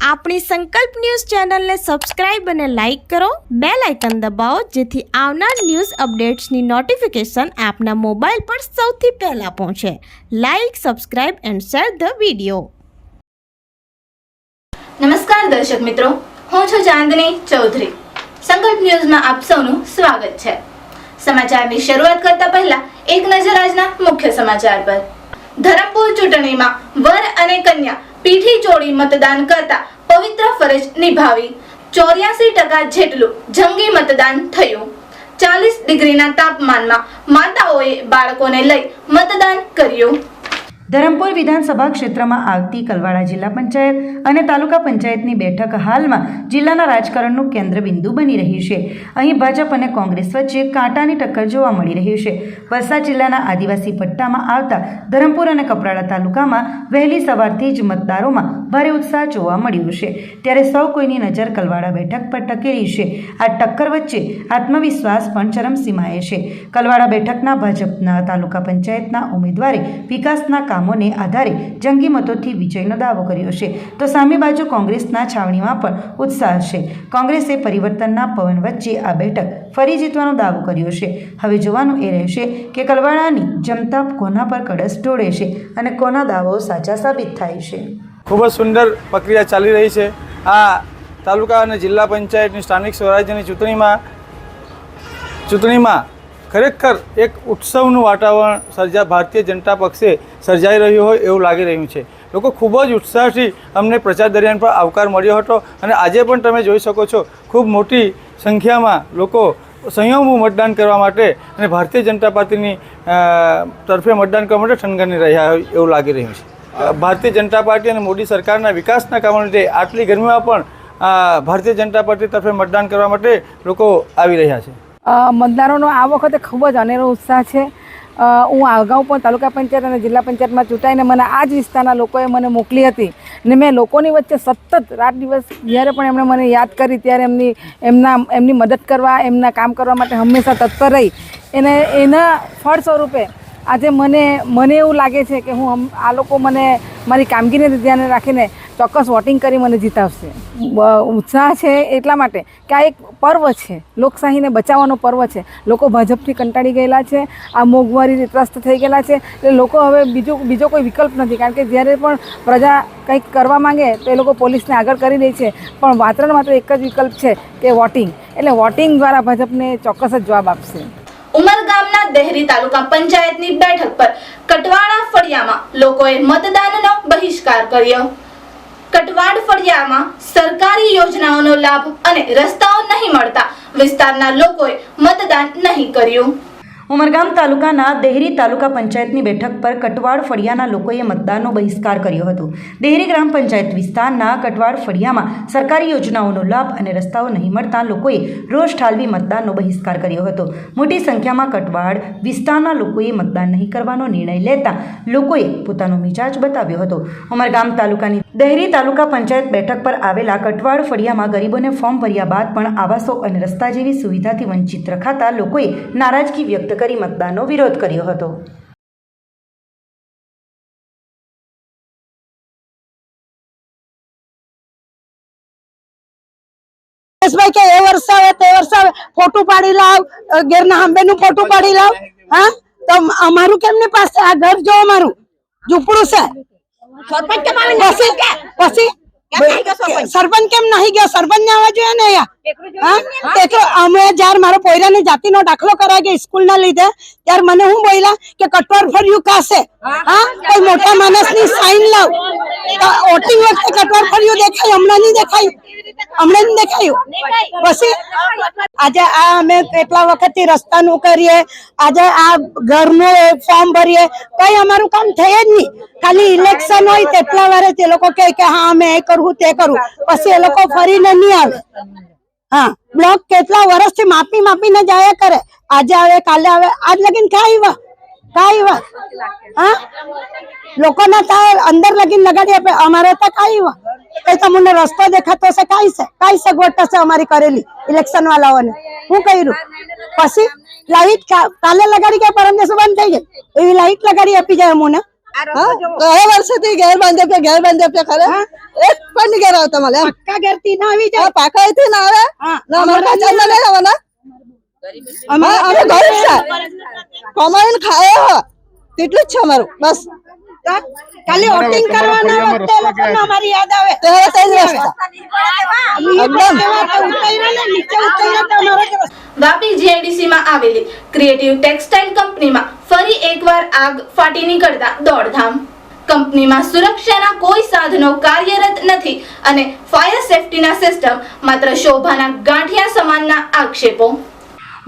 આપણી સંકલ્પ ન્યૂઝ ચેનલને સબસ્ક્રાઇબ અને લાઇક કરો, બેલ આઇકન દબાવો જેથી આવનાર ન્યૂઝ અપડેટ્સની નોટિફિકેશન આપના મોબાઈલ પર સૌથી પહેલા પહોંચે. Like, subscribe and share the video. નમસ્કાર દર્શક મિત્રો, હું છું ચાંદની ચૌધરી. સંકલ્પ ન્યૂઝમાં આપ સૌનું સ્વાગત છે. સમાચારની શરૂઆત કરતા પહેલા એક નજર આજના મુખ્ય સમાચાર પર. ધરમપુર ચૂંટણીમાં વર અને કન્યા પીઠી ચોળી મતદાન કરતા પવિત્ર ફરજ નિભાવી 84% જેટલું જંગી મતદાન થયું. 40 ડિગ્રીના તાપમાનમાં માતાઓએ બાળકોને લઈ મતદાન કર્યું. ધરમપુર વિધાનસભા ક્ષેત્રમાં આવતી કલવાડા જિલ્લા પંચાયત અને તાલુકા પંચાયતની બેઠક હાલમાં જિલ્લાના રાજકારણનું કેન્દ્રબિંદુ બની રહી છે. અહીં ભાજપ અને કોંગ્રેસ વચ્ચે કાંટાની ટક્કર જોવા મળી રહી છે. વલસાડ જિલ્લાના આદિવાસી પટ્ટામાં આવતા ધરમપુર અને કપરાડા તાલુકામાં વહેલી સવારથી જ મતદારોમાં ભારે ઉત્સાહ જોવા મળ્યો છે. ત્યારે સૌ કોઈની નજર કલવાડા બેઠક પર ટકેલી છે. આ ટક્કર વચ્ચે આત્મવિશ્વાસ પણ ચરમસીમાએ છે. કલવાડા બેઠકના ભાજપના તાલુકા પંચાયતના ઉમેદવારે વિકાસના કામોને આધારે જંગી મતોથી વિજયનો દાવો કર્યો છે, તો સામે બાજુ કોંગ્રેસના છાવણીમાં પણ ઉત્સાહ છે. કોંગ્રેસે પરિવર્તનના પવન વચ્ચે આ બેઠક ફરી જીતવાનો દાવો કર્યો છે. હવે જોવાનું એ રહેશે કે કલવાડાની જનતા કોના પર કળશ ઢોળે છે અને કોના દાવો સાચા સાબિત થાય છે. ખૂબ જ સુંદર પ્રક્રિયા ચાલી રહી છે. આ તાલુકા અને જિલ્લા પંચાયતની સ્થાનિક સ્વરાજ્યની ચૂંટણીમાં ખરેખર એક ઉત્સવનું વાતાવરણ ભારતીય જનતા પક્ષે સર્જાઈ રહ્યું હોય એવું લાગી રહ્યું છે. લોકો ખૂબ જ ઉત્સાહથી અમને પ્રચાર દરમિયાન પણ આવકાર મળ્યો હતો અને આજે પણ તમે જોઈ શકો છો ખૂબ મોટી સંખ્યામાં લોકો સંયમનું મતદાન કરવા માટે અને ભારતીય જનતા પાર્ટીની તરફે મતદાન કરવા માટે થનગની રહ્યા હોય એવું લાગી રહ્યું છે. ભારતીય જનતા પાર્ટી અને મોદી સરકારના વિકાસના કામો લીધે આટલી ગરમીમાં પણ ભારતીય જનતા પાર્ટી તરફે મતદાન કરવા માટે લોકો આવી રહ્યા છે. મતદારોનો આ વખતે ખૂબ જ અનેરો ઉત્સાહ છે. હું અગાઉ પણ તાલુકા પંચાયત અને જિલ્લા પંચાયતમાં ચૂંટાઈને મને આ જ વિસ્તારના લોકોએ મને મોકલી હતી ને મેં લોકોની વચ્ચે સતત રાત દિવસ જ્યારે પણ એમણે મને યાદ કરી ત્યારે એમની મદદ કરવા, એમના કામ કરવા માટે હંમેશા તત્પર રહી. એના ફળ સ્વરૂપે આજે મને એવું લાગે છે કે આ લોકો મને મારી કામગીરીને ધ્યાને રાખીને ચોક્કસ વોટિંગ કરી મને જીતાવશે. ઉત્સાહ છે એટલા માટે કે આ એક પર્વ છે, લોકશાહીને બચાવવાનો પર્વ છે. લોકો ભાજપથી કંટાળી ગયેલા છે, આ મોંઘવારી ત્રસ્ત થઈ ગયેલા છે. એટલે લોકો હવે બીજો કોઈ વિકલ્પ નથી, કારણ કે જ્યારે પણ પ્રજા કંઈક કરવા માંગે તો એ લોકો પોલીસને આગળ કરી દે છે. પણ માત્ર એક જ વિકલ્પ છે કે વોટિંગ. એટલે વોટિંગ દ્વારા ભાજપને ચોક્કસ જ જવાબ આપશે. ઉમરગામના દેહરી તાલુકા પંચાયતની બેઠક પર કટવાડા ફળિયામાં લોકોએ મતદાનનો બહિષ્કાર કર્યો. કટવાડ ફળિયામાં સરકારી યોજનાઓનો લાભ અને રસ્તાઓ નહીં મળતા વિસ્તારના લોકોએ મતદાન નહીં કર્યું. ઉમરગામ તાલુકાના દેહરી તાલુકા પંચાયતની બેઠક પર કટવાડ ફળિયાના લોકોએ મતદાનનો બહિષ્કાર કર્યો હતો. દેહરી ગ્રામ પંચાયત વિસ્તારના કટવાડ ફળિયામાં સરકારી યોજનાઓનો લાભ અને રસ્તાઓ નહીં મળતા લોકોએ રોષ ઠાલવી મતદાનનો બહિષ્કાર કર્યો હતો. મોટી સંખ્યામાં કટવાડ વિસ્તારના લોકોએ મતદાન નહીં કરવાનો નિર્ણય લેતા લોકોએ પોતાનો મિજાજ બતાવ્યો હતો. ઉમરગામ તાલુકાની દેહરી તાલુકા પંચાયત બેઠક પર આવેલા કટવાડ ફળિયામાં ગરીબોને ફોર્મ ભર્યા બાદ પણ આવાસો અને રસ્તા જેવી સુવિધાથી વંચિત રખાતા લોકોએ નારાજગી વ્યક્ત કરી મતદાનનો વિરોધ કર્યો હતો. કે એ વર્ષાવે તે વર્ષાવે ફોટો પાડી લાવ, ઘેરના આંબેનું ફોટો પાડી લાવ. હા, તો અમારું કેમની પાસે આ ઘર જો અમારું ઝૂંપડું છે. પછી સરપંચ કેમ નહીં ગયો? સરપંચ ને આવવા જોઈએ ને અહીંયા. અમે જયારે મારો પોયરાની જાતિનો દાખલો કરાઈ ગયો સ્કૂલ ના લીધે ત્યારે મને હું બોલ્યા કે કટોર ફર્યું કાશે. હા, કોઈ મોટા માણસ ની સાઈન લાવ. વોટિંગ વખતે કટોર ફર્યું દેખાય, હમણાં નહીં દેખાયું. પછી આજે આ અમે કેટલા વખત થી રસ્તાનું કરીએ, આજે આ ઘરનું ફોર્મ ભરીએ, કઈ અમારું કામ થાય જ નહીં. ખાલી ઇલેક્શન હોય તેટલા વારે તે લોકો કહે કે હા અમે એ કરવું તે કરવું, પછી એ લોકો ફરીને નહીં આવે. હા, બ્લોક કેટલા વર્ષથી માપીને જાય કરે. આજે આવે કાલે આવે, આજ લગીન કાંઈ વા હા લોકોના ત્યાં અંદર લગીન લગાડી આપે, અમારે ત્યાં કાંઈ વા કઈ તમને રસ્તો દેખાતો હશે? કાંઈ સગવડ થશે અમારી કરેલી ઇલેક્શન વાળાઓને? હું કર્યું? પછી લાઈટ કાલે લગાડી ગયા, પરમ દિવસે બંધ થઈ ગઈ. એવી લાઈટ લગાડી આપી જાય અમને. કયા વર્ષોથી ઘેર બાંધ્યા ખરે એક પણ નહીં ઘેર આવતા મને પક્કા ઘરથી ના આવી જાય પાકાથી ના આવે ને અમારે કાંઈ ચાંદા નહીં આવવાના અમે ગરીબ છે કમાઈને ખાય હો તેટલું જ છે અમારું બસ ખાલી વોટિંગ કરવાના વખતે લોકોને અમારી યાદ આવે ત્યારે તે જ રસ્તા એકદમ નીચે ઉતર્યા તો અમારા વાપી જીઆઈડીસી માં આવેલી ક્રિએટિવ ટેક્સટાઇલ કંપનીમાં ફરી એકવાર આગ ફાટી નીકળતા દોડધામ. કંપનીમાં સુરક્ષાના કોઈ સાધનો કાર્યરત નથી અને ફાયર સેફટીના સિસ્ટમ માત્ર શોભાના ગાંઠિયા સમાનના આક્ષેપો.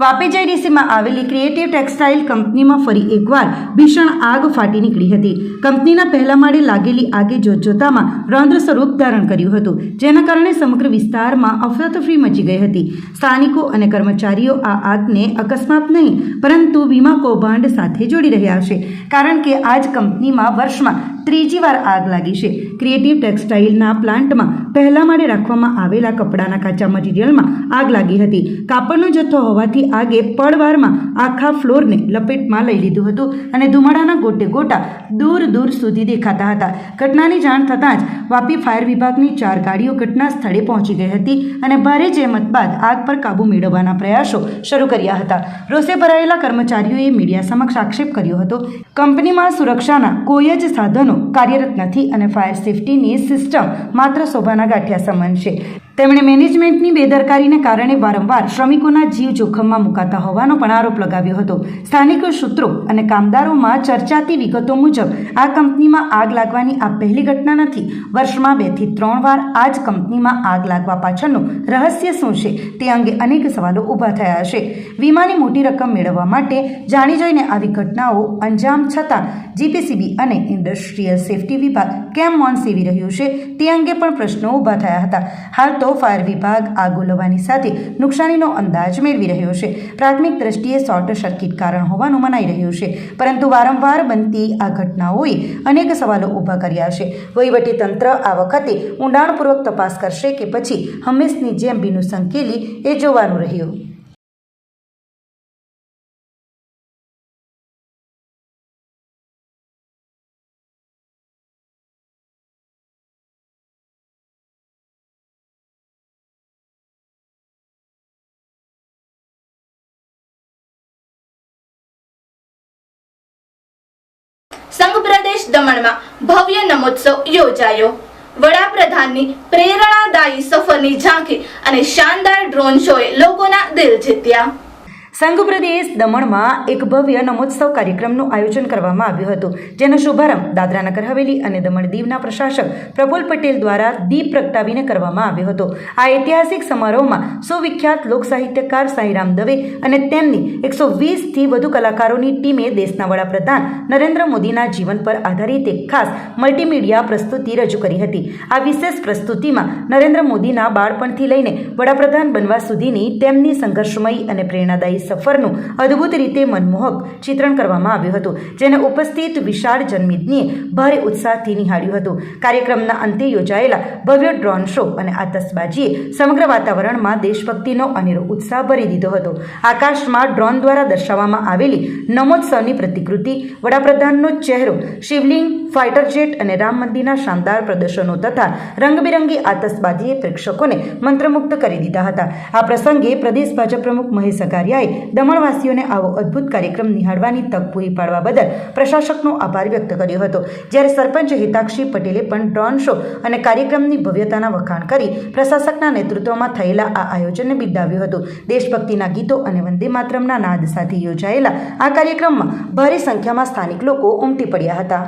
વાપી જીઆઈડીસીમાં આવેલી ક્રિએટિવ ટેક્સટાઇલ કંપનીમાં ફરી એકવાર ભીષણ આગ ફાટી નીકળી હતી. કંપનીના પહેલા માળે લાગેલી આગે જોતજોતામાં રૌદ્ર સ્વરૂપ ધારણ કર્યું હતું, જેના કારણે સમગ્ર વિસ્તારમાં અફરાતફરી મચી ગઈ હતી. સ્થાનિકો અને કર્મચારીઓ આ આગને અકસ્માત નહીં પરંતુ વીમા કૌભાંડ સાથે જોડી રહ્યા છે, કારણ કે આ જ કંપનીમાં વર્ષમાં ત્રીજી વાર આગ લાગી છે. ક્રિએટિવ ટેક્સટાઇલના પ્લાન્ટમાં પહેલા માળે રાખવામાં આવેલા કપડાના કાચા મટીરિયલમાં આગ લાગી હતી. કાપડનો જથ્થો હોવાથી આગે પળવારમાં આખા ફ્લોરને લપેટમાં લઈ લીધું હતું અને ધુમાડાના ગોટે ગોટા દૂર દૂર સુધી દેખાતા હતા. ઘટનાની જાણ થતાં જ વાપી ફાયર વિભાગની 4 ગાડીઓ ઘટના સ્થળે પહોંચી ગઈ હતી અને ભારે જહેમત બાદ આગ પર કાબૂ મેળવવાના પ્રયાસો શરૂ કર્યા હતા. રોષે ભરાયેલા કર્મચારીઓએ મીડિયા સમક્ષ આક્ષેપ કર્યો હતો. કંપનીમાં સુરક્ષાના કોઈ જ સાધનો કાર્યરત નથી અને ફાયર સેફટીની સિસ્ટમ માત્ર શોભાના ગાંઠિયા સમાન છે. તેમણે મેનેજમેન્ટની બેદરકારીને કારણે વારંવાર શ્રમિકોના જીવ જોખમમાં મુકાતા હોવાનો પણ આરોપ લગાવ્યો હતો. સ્થાનિક સૂત્રો અને કામદારોમાં ચર્ચાતી વિગતો મુજબ આ કંપનીમાં આગ લાગવાની આ પહેલી ઘટના નથી. વર્ષમાં 2 થી 3 વાર આ જ કંપનીમાં આગ લાગવા પાછળનું રહસ્ય શું છે તે અંગે અનેક સવાલો ઊભા થયા છે. વીમાની મોટી રકમ મેળવવા માટે જાણી જોઈને આવી ઘટનાઓ અંજામ છતાં જીપીસીબી અને ઇન્ડસ્ટ્રીયલ સેફટી વિભાગ કેમ મૌન સેવી રહ્યું છે તે અંગે પણ પ્રશ્નો ઊભા થયા હતા. હાલ તો ફાયર વિભાગ આગ ઓલવવાની સાથે નુકસાનીનો અંદાજ મેળવી રહ્યો છે. પ્રાથમિક દ્રષ્ટિએ શોર્ટ સર્કિટ કારણ હોવાનું મનાઈ રહ્યું છે, પરંતુ વારંવાર બનતી આ ઘટનાઓએ અનેક સવાલો ઊભા કર્યા છે. વહીવટીતંત્ર આ વખતે ઊંડાણપૂર્વક તપાસ કરશે કે પછી હંમેશની જેમ ભીનું સંકેલી એ જોવાનું રહ્યું. સંઘ પ્રદેશ દમણમાં ભવ્ય નમોત્સવ યોજાયો. વડાપ્રધાનની પ્રેરણાદાયી સફરની ઝાંખી અને શાનદાર ડ્રોન શોએ લોકોના દિલ જીત્યા. સંઘ પ્રદેશ દમણમાં એક ભવ્ય નમોત્સવ કાર્યક્રમનું આયોજન કરવામાં આવ્યું હતું, જેનો શુભારંભ દાદરા નગર હવેલી અને દમણ દીવના પ્રશાસક પ્રફુલ્લ પટેલ દ્વારા દીપ પ્રગટાવીને કરવામાં આવ્યો હતો. આ ઐતિહાસિક સમારોહમાં સુવિખ્યાત લોકસાહિત્યકાર સાંઈરામ દવે અને તેમની 120થી વધુ કલાકારોની ટીમે દેશના વડાપ્રધાન નરેન્દ્ર મોદીના જીવન પર આધારિત એક ખાસ મલ્ટીમીડિયા પ્રસ્તુતિ રજૂ કરી હતી. આ વિશેષ પ્રસ્તુતિમાં નરેન્દ્ર મોદીના બાળપણથી લઈને વડાપ્રધાન બનવા સુધીની તેમની સંઘર્ષમયી અને પ્રેરણાદાયી સફરનું અદ્ભુત રીતે મનમોહક ચિત્રણ કરવામાં આવ્યું હતું, જેને ઉપસ્થિત વિશાળ જનમેદનીએ ભારે ઉત્સાહથી નિહાળ્યું હતું. કાર્યક્રમના અંતે યોજાયેલા ભવ્ય ડ્રોન શો અને આતશબાજીએ સમગ્ર વાતાવરણમાં દેશભક્તિનો અનેરો ઉત્સાહ ભરી દીધો હતો. આકાશમાં ડ્રોન દ્વારા દર્શાવવામાં આવેલી નમોત્સવની પ્રતિકૃતિ, વડાપ્રધાનનો ચહેરો, શિવલિંગ, ફાઇટર જેટ અને રામ મંદિરના શાનદાર પ્રદર્શનો તથા રંગબેરંગી આતશબાજીએ પ્રેક્ષકોને મંત્રમુગ્ધ કરી દીધા હતા. આ પ્રસંગે પ્રદેશ ભાજપ પ્રમુખ મહેશ અગારિયાએ દમણવાસીઓને આવો અદ્ભુત કાર્યક્રમ નિહાળવાની તક પૂરી પાડવા બદલ પ્રશાસકનો આભાર વ્યક્ત કર્યો હતો. જ્યારે સરપંચ હિતાક્ષી પટેલે પણ ડ્રોન શો અને કાર્યક્રમની ભવ્યતાના વખાણ કરી પ્રશાસકના નેતૃત્વમાં થયેલા આ આયોજનને બિરદાવ્યું હતું. દેશભક્તિના ગીતો અને વંદે માતરમના નાદ સાથે યોજાયેલા આ કાર્યક્રમમાં ભારે સંખ્યામાં સ્થાનિક લોકો ઉમટી પડ્યા હતા.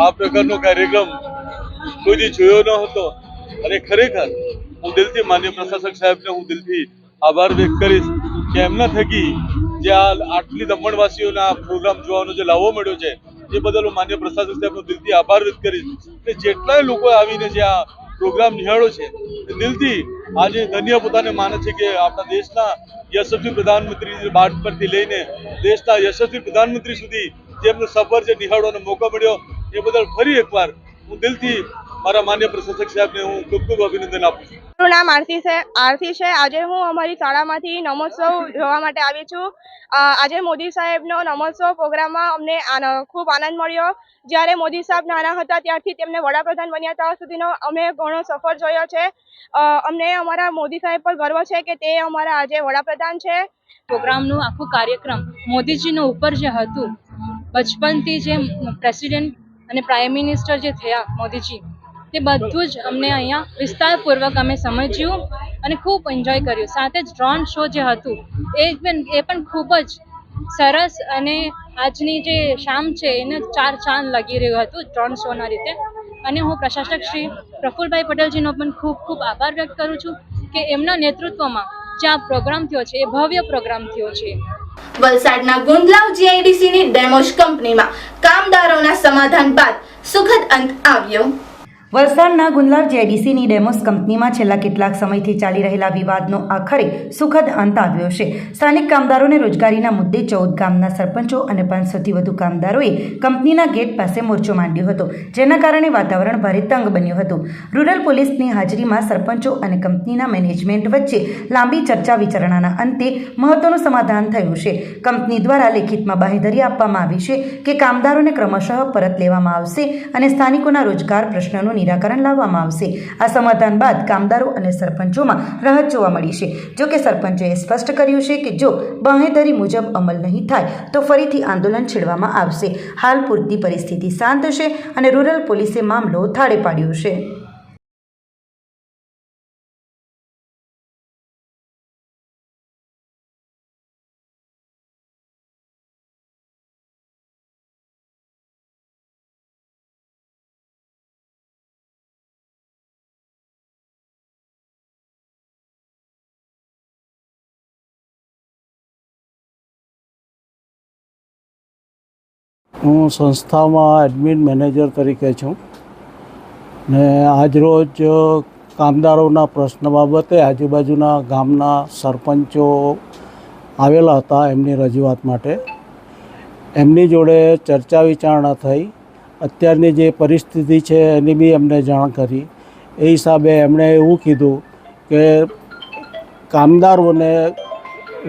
આ પ્રકારનો કાર્યક્રમ કોઈથી જોયો ન હતો અને ખરેખર હું દિલથી માન્ય પ્રશાસક સાહેબને હું દિલથી આભાર વ્યક્ત કરીશ કે એમના થકી જે આટલી દમણવાસીઓના પ્રોગ્રામ જોવાનો જે લાવો મળ્યો છે એ બદલ હું માન્ય પ્રશાસક સાહેબનો દિલથી આભાર વ્યક્ત કરીશ કે જેટલાય લોકો આવીને જે આ પ્રોગ્રામ નિહાળ્યો છે એ દિલથી આજે ધન્ય પોતાને માને છે કે આપણા દેશના યશસ્વી પ્રધાનમંત્રી બાદ પરથી લઈને દેશના યશસ્વી પ્રધાનમંત્રી સુધી જેમનો સફર જે નિહાળવાનો મોકો મળ્યો એ બદલ ફરી એકવાર હું દિલથી મારા માન્ય પ્રશાસક સાહેબને હું ખૂબ ખૂબ અભિનંદન આપું છું. મારું નામ આરતી છે. આજે હું અમારી શાળામાંથી નમોત્સવ જોવા માટે આવી છું. આજે મોદી સાહેબનો નમોત્સવ પ્રોગ્રામમાં અમને ખૂબ આનંદ મળ્યો. જ્યારે મોદી સાહેબ નાના હતા ત્યારથી તેમને વડાપ્રધાન બન્યા ત્યાં સુધીનો અમે ઘણો સફર જોયો છે. અમને અમારા મોદી સાહેબ પર ગર્વ છે કે તે અમારા આજે વડાપ્રધાન છે. પ્રોગ્રામનું આખું કાર્યક્રમ મોદીજીનું ઉપર જે હતું, બચપનથી જે પ્રેસિડેન્ટ અને પ્રાઇમ મિનિસ્ટર જે થયા મોદીજી, તે બધું જ અમને અહીંયા વિસ્તારપૂર્વક અમે સમજ્યું અને ખૂબ એન્જોય કર્યું. સાથે જ ડ્રોન શો જે હતું એ પણ ખૂબ જ સરસ, અને આજની જે શામ છે એને 4 ચાંદ લાગી રહ્યું હતું ડ્રોન શોના રીતે. અને હું પ્રશાસક શ્રી પ્રફુલભાઈ પટેલજીનો પણ ખૂબ ખૂબ આભાર વ્યક્ત કરું છું કે એમના નેતૃત્વમાં જે આ પ્રોગ્રામ થયો છે એ ભવ્ય પ્રોગ્રામ થયો છે. વલસાડના ગુંદલાવ જીઆઈડીસીની ડેમોશ કંપનીમાં કામદારોના સમાધાન બાદ સુખદ અંત આવ્યો. વલસાડના ગુંદલાવ જીઆઈડીસીની ડેમોસ કંપનીમાં છેલ્લા કેટલાક સમયથી ચાલી રહેલા વિવાદનો આખરે સુખદ અંત આવ્યો છે. સ્થાનિક કામદારોને રોજગારીના મુદ્દે 14 ગામના સરપંચો અને 500થી વધુ કામદારોએ કંપનીના ગેટ પાસે મોરચો માંડ્યો હતો, જેના કારણે વાતાવરણ ભારે તંગ બન્યું હતું. રૂરલ પોલીસની હાજરીમાં સરપંચો અને કંપનીના મેનેજમેન્ટ વચ્ચે લાંબી ચર્ચા વિચારણાના અંતે મહત્વનું સમાધાન થયું છે. કંપની દ્વારા લેખિતમાં બાંહેધરી આપવામાં આવી છે કે કામદારોને ક્રમશઃ પરત લેવામાં આવશે અને સ્થાનિકોના રોજગાર પ્રશ્નોનું નિરાકરણ લાવવામાં આવશે. આ સમાધાન બાદ કામદારો અને સરપંચોમાં રાહત જોવા મળી છે. જો કે સરપંચોએ સ્પષ્ટ કર્યું છે કે જો બાંહેધરી મુજબ અમલ નહીં થાય તો ફરીથી આંદોલન છેડવામાં આવશે. હાલ પૂરતી પરિસ્થિતિ શાંત છે અને રૂરલ પોલીસે મામલો થાળે પાડ્યો છે. હું સંસ્થામાં એડમિન મેનેજર તરીકે છું ને આજરોજ કામદારોના પ્રશ્ન બાબતે આજુબાજુના ગામના સરપંચો આવેલા હતા એમની રજૂઆત માટે. એમની જોડે ચર્ચા વિચારણા થઈ. અત્યારની જે પરિસ્થિતિ છે એની બી એમને જાણ કરી. એ હિસાબે એમણે એવું કીધું કે કામદારોને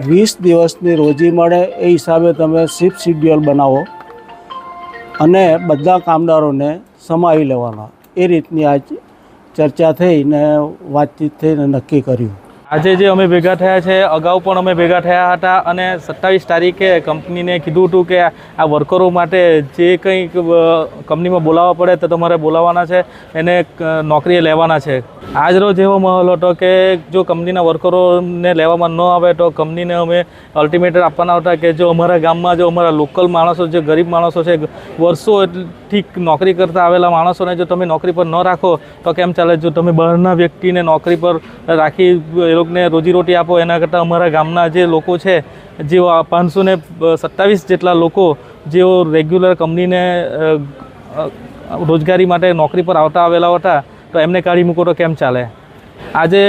20 દિવસની રોજી મળે એ હિસાબે તમે શિફ્ટ શિડ્યુલ બનાવો અને બધા કામદારોને સમાવી લેવાના. એ રીતની આજ ચર્ચા થઈને વાતચીત થઈને નક્કી કર્યું. આજે જે અમે ભેગા થયા છે, અગાઉ પણ અમે ભેગા થયા હતા અને 27 તારીખે કંપનીને કીધું હતું કે આ વર્કરો માટે જે કંઈ કંપનીમાં બોલાવવા પડે તો તમારે બોલાવવાના છે, એને નોકરીએ લેવાના છે. આજરોજ એવો માહોલ હતો કે જો કંપનીના વર્કરોને લેવામાં ન આવે તો કંપનીને અમે અલ્ટિમેટમ આપવાના હતા કે જો અમારા ગામમાં જો અમારા લોકલ માણસો, જે ગરીબ માણસો છે, વર્ષોથી નોકરી કરતા આવેલા માણસોને જો તમે નોકરી પર ન રાખો તો કેમ ચાલે? જો તમે બહારના વ્યક્તિને નોકરી પર રાખી એ લોકોને રોજીરોટી આપો એના કરતાં અમારા ગામના જે લોકો છે, જેઓ 527 જેટલા લોકો જેઓ રેગ્યુલર કંપનીને રોજગારી માટે નોકરી પર આવતા આવેલા હતા તો એમને કાઢી મૂકો તો કેમ ચાલે? આજે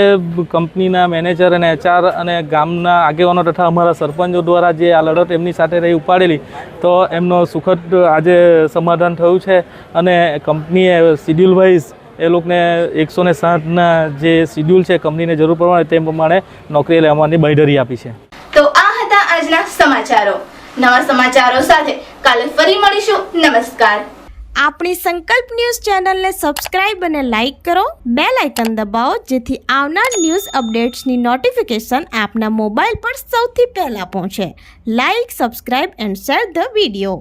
કંપનીના મેનેજર અને HR અને ગામના આગેવાનો તથા અમારા સરપંચો દ્વારા જે આ લડત એમની સાથે રહી ઉપાડેલી તો એમનો સુખદ આજે સમાધાન થયું છે અને કંપનીએ શિડ્યુલ વાઇઝ એ લોકોને 107ના જે શિડ્યુલ છે કંપનીને જરૂર પ્રમાણે તે પ્રમાણે નોકરી લેવાની બાંહેધરી આપી છે. તો આ હતા આજના સમાચારો. નવા સમાચારો સાથે કાલે ફરી મળીશું. નમસ્કાર. આપણી સંકલ્પ ન્યૂઝ ચેનલને સબસ્ક્રાઇબ અને લાઇક કરો. બેલ આઇકન દબાવો જેથી આવનાર ન્યૂઝ અપડેટ્સની નોટિફિકેશન આપના મોબાઈલ પર સૌથી પહેલા પહોંચે. Like, subscribe and share the video.